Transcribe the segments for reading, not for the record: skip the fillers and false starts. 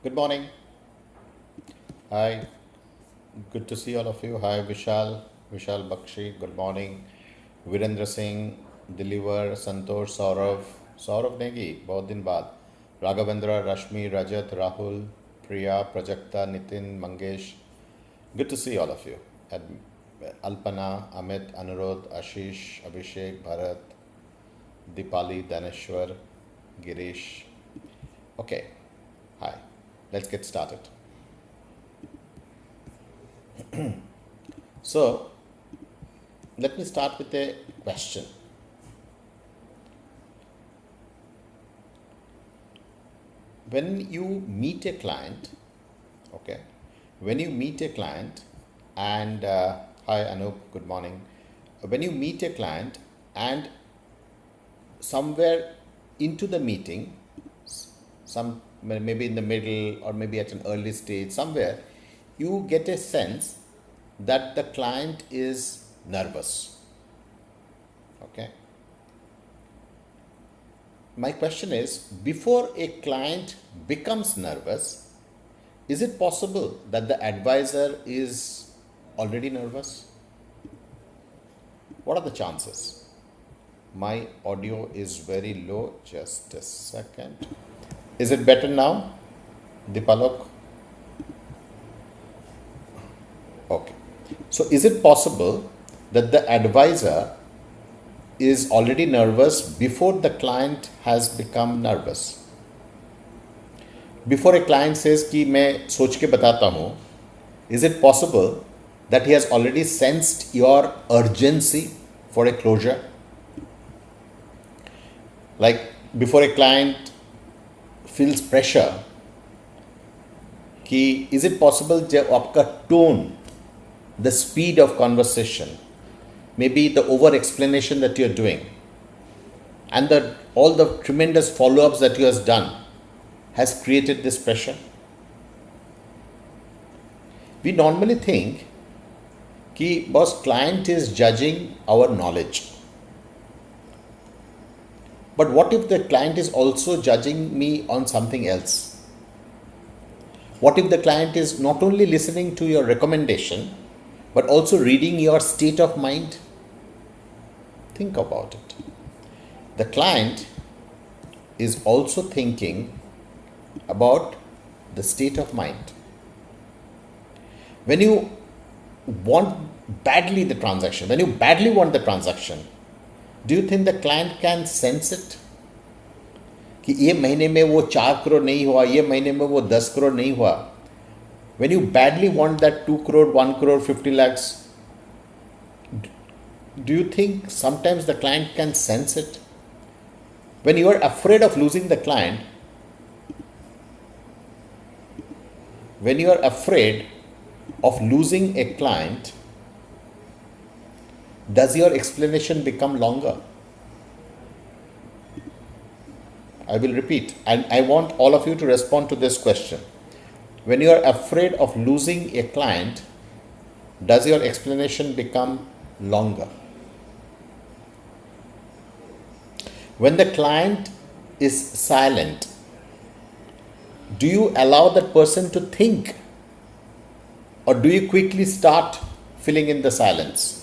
Good morning. Hi. Good to see all of you. Hi, Vishal Bakshi. Good morning. Virendra Singh, Deliver, Santosh, Saurav Negi, बहुत दिन बाद. Raghavendra, Rashmi, Rajat, Rahul, Priya, Prajakta, Nitin, Mangesh. Good to see all of you. Alpana, Amit, Anurodh, Ashish, Abhishek, Bharat, Dipali, Daneshwar, Girish. Okay. Hi. Let's get started. So, let me start with a question. When you meet a client, okay, when you meet a client and hi Anup, good morning. When you meet a client and somewhere into the meeting, some maybe in the middle or maybe at an early stage, somewhere you get a sense that the client is nervous. Okay. My question is, before a client becomes nervous, is it possible that the advisor is already nervous? What are the chances? My audio is very low. Just a second. Is it better now, Dipalok? Okay. So is it possible that the advisor is already nervous before the client has become nervous? Before a client says कि मैं सोच के बताता हूँ, is it possible that he has already sensed your urgency for a closure? Like before a client feels pressure, कि is it possible जब आपका tone, the speed of conversation, maybe the over explanation that you're doing, and all the tremendous follow-ups that you has done has created this pressure? We normally think कि boss client is judging our knowledge. But what if the client is also judging me on something else? What if the client is not only listening to your recommendation, but also reading your state of mind? Think about it. The client is also thinking about the state of mind. When you want badly the transaction, when you badly want the transaction, do you think the client can sense it? कि ये महीने में वो 4 करोड़ नहीं हुआ, ये महीने में वो 10 करोड़ नहीं हुआ. When you badly want that 2 crore, 1 crore, 50 lakhs, do you think sometimes the client can sense it? When you are afraid of losing the client, when you are afraid of losing a client, does your explanation become longer? I will repeat, and I want all of you to respond to this question. When you are afraid of losing a client, does your explanation become longer? When the client is silent, do you allow that person to think, or do you quickly start filling in the silence?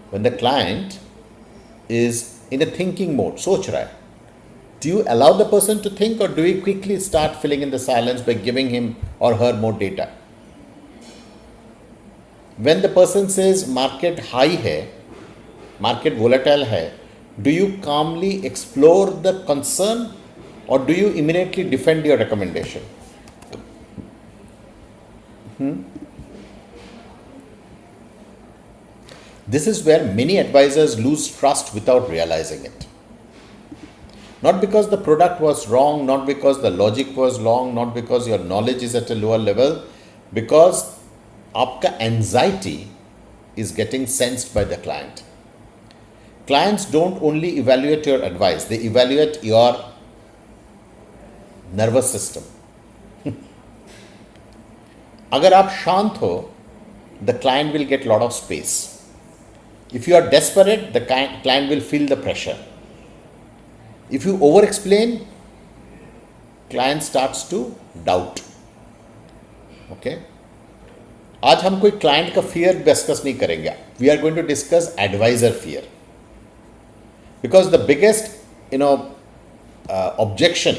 When the client is in a thinking mode, सोच रहा है, do you allow the person to think, or do you quickly start filling in the silence by giving him or her more data? When the person says market high hai, market volatile hai, do you calmly explore the concern, or do you immediately defend your recommendation? This is where many advisors lose trust without realizing it. Not because the product was wrong, not because the logic was wrong, not because your knowledge is at a lower level, because आपका anxiety is getting sensed by the client. Clients don't only evaluate your advice, they evaluate your nervous system. अगर आप शांत हो, the client will get a lot of space. If you are desperate, the client will feel the pressure. If you over explain, client starts to doubt. Okay, आज हम कोई client का fear discuss नहीं करेंगे. We are going to discuss advisor fear, because the biggest objection,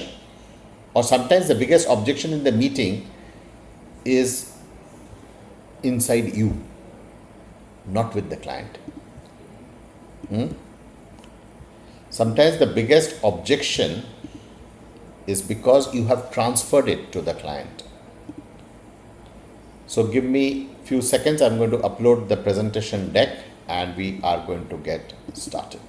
or sometimes the biggest objection in the meeting is inside you, not with the client. Sometimes the biggest objection is because you have transferred it to the client. So give me few seconds. I'm going to upload the presentation deck and we are going to get started.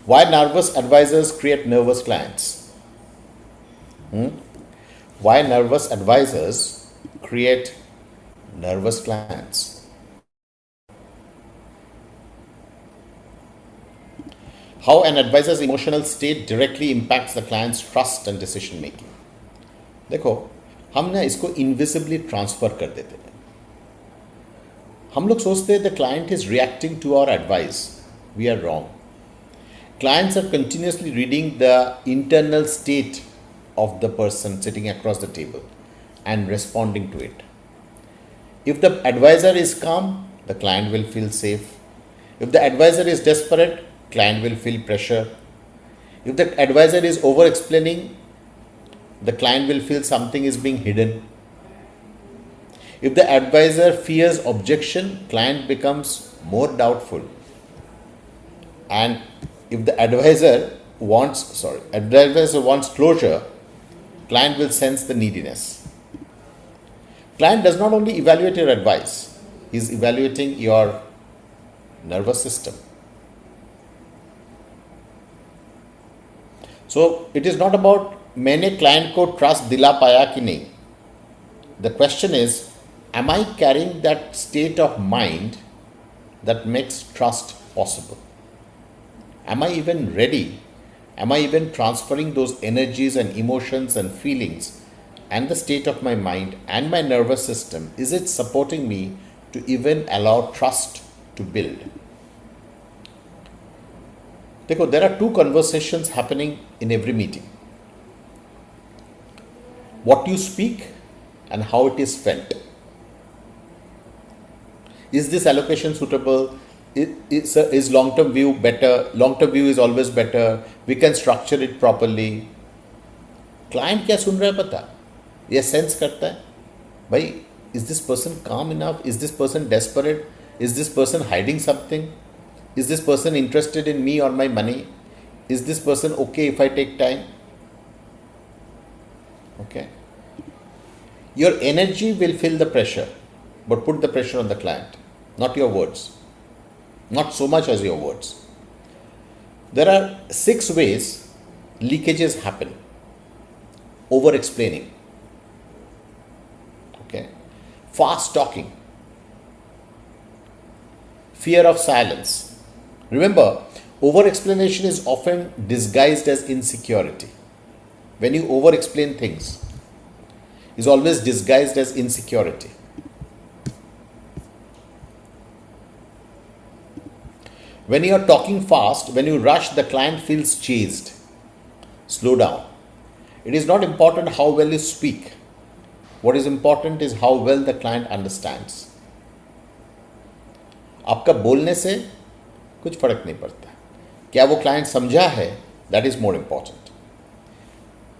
Why nervous advisors create nervous clients? Why nervous advisors create nervous clients? How an advisor's emotional state directly impacts the client's trust and decision making. देखो, हम ना इसको invisibly transfer कर देते हैं. हम लोग सोचते हैं the client is reacting to our advice. We are wrong. Clients are continuously reading the internal state of the person sitting across the table and responding to it. If the advisor is calm, the client will feel safe. If the advisor is desperate, client will feel pressure. If the advisor is over explaining, the client will feel something is being hidden. If the advisor fears objection, client becomes more doubtful. And if the advisor wants closure, client will sense the neediness. Client does not only evaluate your advice, he is evaluating your nervous system. So it is not about मैंने client को trust दिला पाया कि नहीं. The question is, am I carrying that state of mind that makes trust possible? Am I even ready? Am I even transferring those energies and emotions and feelings and the state of my mind and my nervous system? Is it supporting me to even allow trust to build? देखो, there are two conversations happening in every meeting. What you speak and how it is felt. Is this allocation suitable? Is long-term view better? Long-term view is always better. We can structure it properly. Client क्या सुन रहा है पता? ये sense करता है. भाई, is this person calm enough? Is this person desperate? Is this person hiding something? Is this person interested in me or my money? Is this person okay if I take time? Okay. Your energy will feel the pressure, but put the pressure on the client, not your words. Not so much as your words. There are 6 ways leakages happen. Over explaining. Okay. Fast talking. Fear of silence. Remember, over explanation is often disguised as insecurity. When you over explain things, is always disguised as insecurity. When you are talking fast, when you rush, the client feels chased. Slow down. It is not important how well you speak. What is important is how well the client understands. आपका बोलने से कुछ फर्क नहीं पड़ता. क्या वो client समझा है? That is more important.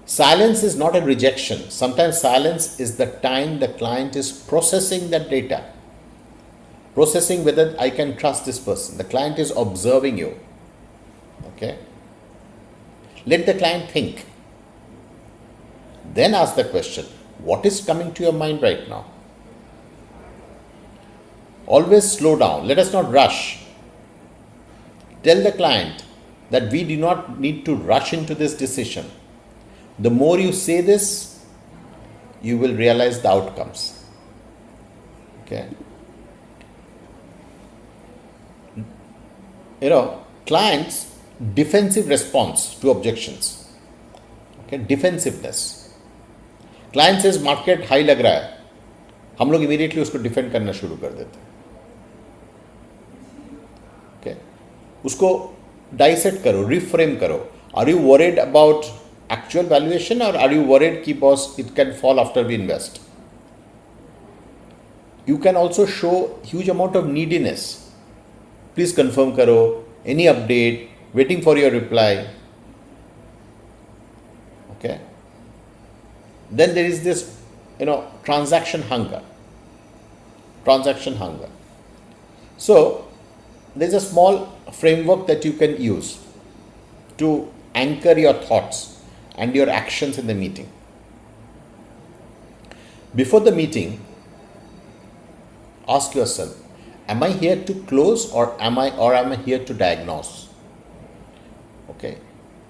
Silence is not a rejection. Sometimes silence is the time the client is processing that data. Processing whether I can trust this person. The client is observing you. Okay. Let the client think. Then ask the question, what is coming to your mind right now? Always slow down. Let us not rush. Tell the client that we do not need to rush into this decision. The more you say this, you will realize the outcomes. Okay. Clients' defensive response to objections. Okay, defensiveness. Client says market high lag raha hai. हम लोग immediately उसको defend करना शुरू कर देते हैं. Okay, उसको dissect करो, रिफ्रेम करो. Are you worried about actual valuation or are you worried कि boss it can fall after we invest? You can also show huge amount of neediness. Please confirm karo, any update, waiting for your reply. Okay. Then there is this, transaction hunger. Transaction hunger. So there's a small framework that you can use to anchor your thoughts and your actions in the meeting. Before the meeting, ask yourself, am I here to close or am I here to diagnose? Okay,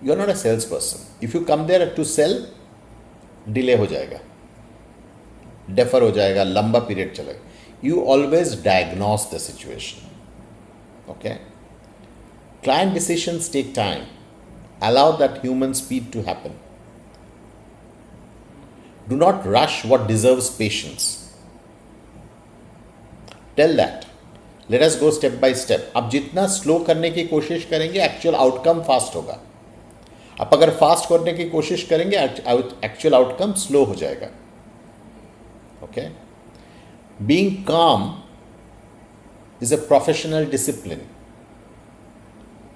you're not a salesperson. If you come there to sell, delay हो जाएगा, defer हो जाएगा, लंबा period चलेगा. You always diagnose the situation. Okay, client decisions take time. Allow that human speed to happen. Do not rush what deserves patience. Tell that. Let us go step by step. अब जितना slow करने की कोशिश करेंगे actual outcome fast होगा. अब अगर fast करने की कोशिश करेंगे एक्चुअल आउटकम स्लो हो जाएगा. Okay. Being calm is a professional discipline.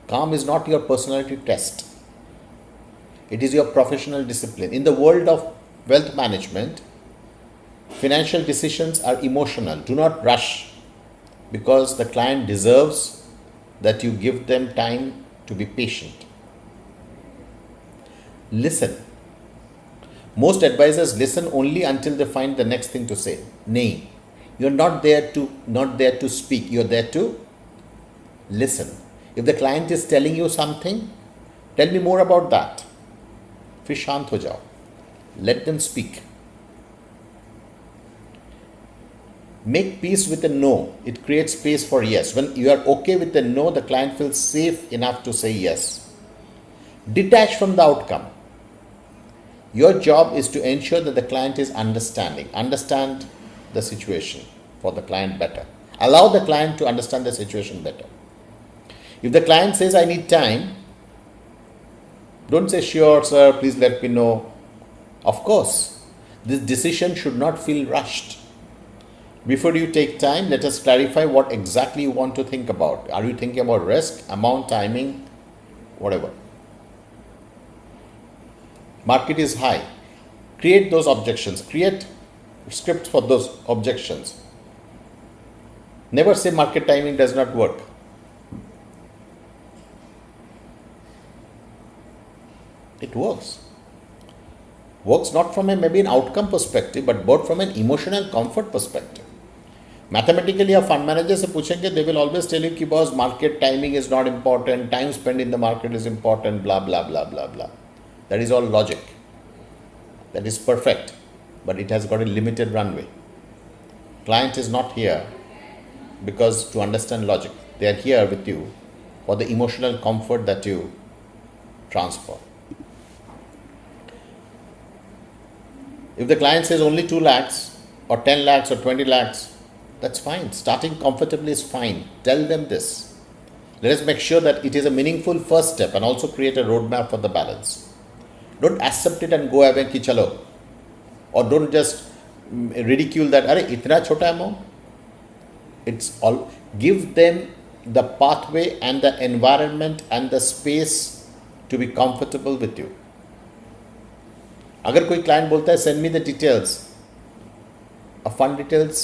Calm is not your personality test. It is your professional discipline. In the world of wealth management, financial decisions are emotional. Do not rush because the client deserves that you give them time to be patient. Listen. Most advisors listen only until they find the next thing to say. Nay, you're not there to speak. You're there to listen. If the client is telling you something, tell me more about that. फिर शांत हो जाओ. Let them speak. Make peace with a no. It creates space for yes. When you are okay with a no, the client feels safe enough to say yes. Detach from the outcome. Your job is to ensure that the client is understanding. Understand the situation for the client better. Allow the client to understand the situation better. If the client says, I need time, don't say, sure, sir, please let me know. Of course, this decision should not feel rushed. Before you take time, let us clarify what exactly you want to think about. Are you thinking about risk, amount, timing, whatever? Market is high. Create those objections. Create scripts for those objections. Never say market timing does not work. It works. Works not from maybe an outcome perspective, but both from an emotional comfort perspective. Mathematically, a fund manager se पूछेंगे, they will always tell you कि boss market timing is not important, time spent in the market is important, blah blah blah blah blah. That is all logic. That is perfect, but it has got a limited runway. Client is not here because to understand logic. They are here with you for the emotional comfort that you transfer. If the client says only 2 lakhs or 10 lakhs or 20 lakhs, that's fine. Starting comfortably is fine. Tell them this. Let us make sure that it is a meaningful first step and also create a roadmap for the balance. Don't accept it and go away ki chalo. Or don't just ridicule that, are itna chota amount. It's all, give them the pathway and the environment and the space to be comfortable with you. अगर कोई client बोलता है send me the details, fund details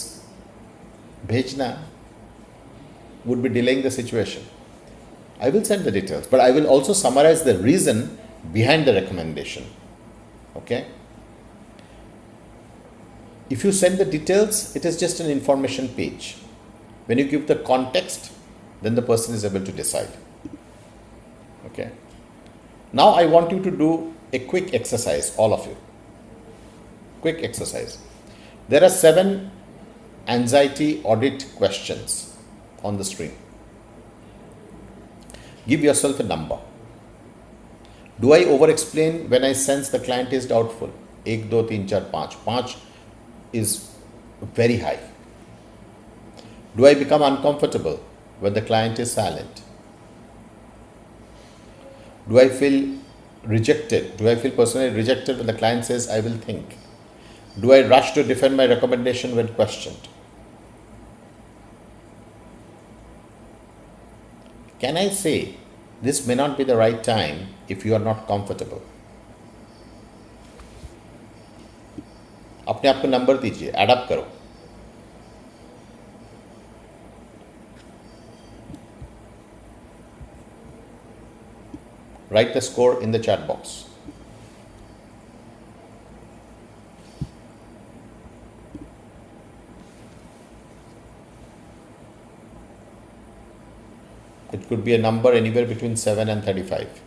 भेजना would be delaying the situation. I will send the details, but I will also summarize the reason behind the recommendation. Okay? If you send the details, it is just an information page. When you give the context, then the person is able to decide. Okay? Now I want you to do a quick exercise, all of you. Quick exercise. There are 7 anxiety audit questions on the screen. Give yourself a number. Do I over explain when I sense the client is doubtful? 1, 2, 3, 4, 5. 5 is very high? Do I become uncomfortable when the client is silent? Do I feel rejected? Do I feel personally rejected when the client says, I will think? Do I rush to defend my recommendation when questioned? Can I say, this may not be the right time if you are not comfortable? अपने आप को number दीजिए, add up करो. Write the score in the chat box. It could be a number anywhere between 7 and 35.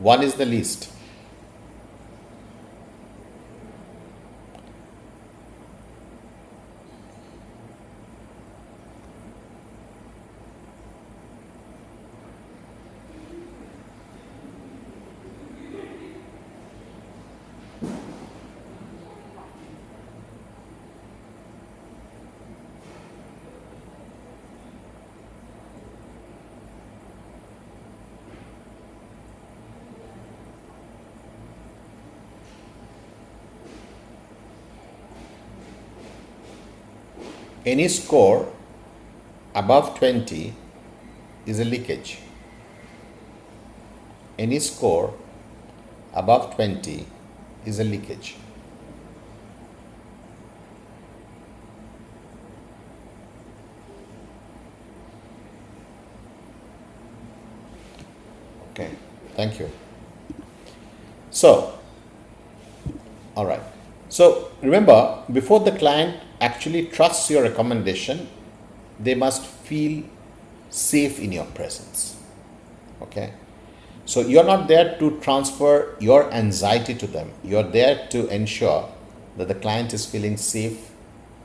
One is the least. Any score above 20 is a leakage. Any score above 20 is a leakage. Okay, thank you. So, all right. So remember, before the client actually trusts your recommendation, they must feel safe in your presence. Okay. So you're not there to transfer your anxiety to them. You're there to ensure that the client is feeling safe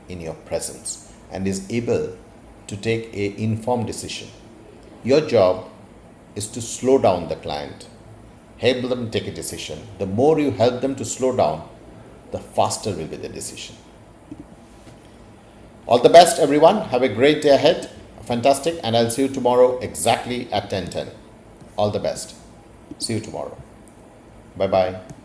in your presence and is able to take an informed decision. Your job is to slow down the client, help them take a decision. The more you help them to slow down, the faster will be the decision. All the best, everyone. Have a great day ahead. Fantastic. And I'll see you tomorrow exactly at 10:10. All the best. See you tomorrow. Bye-bye.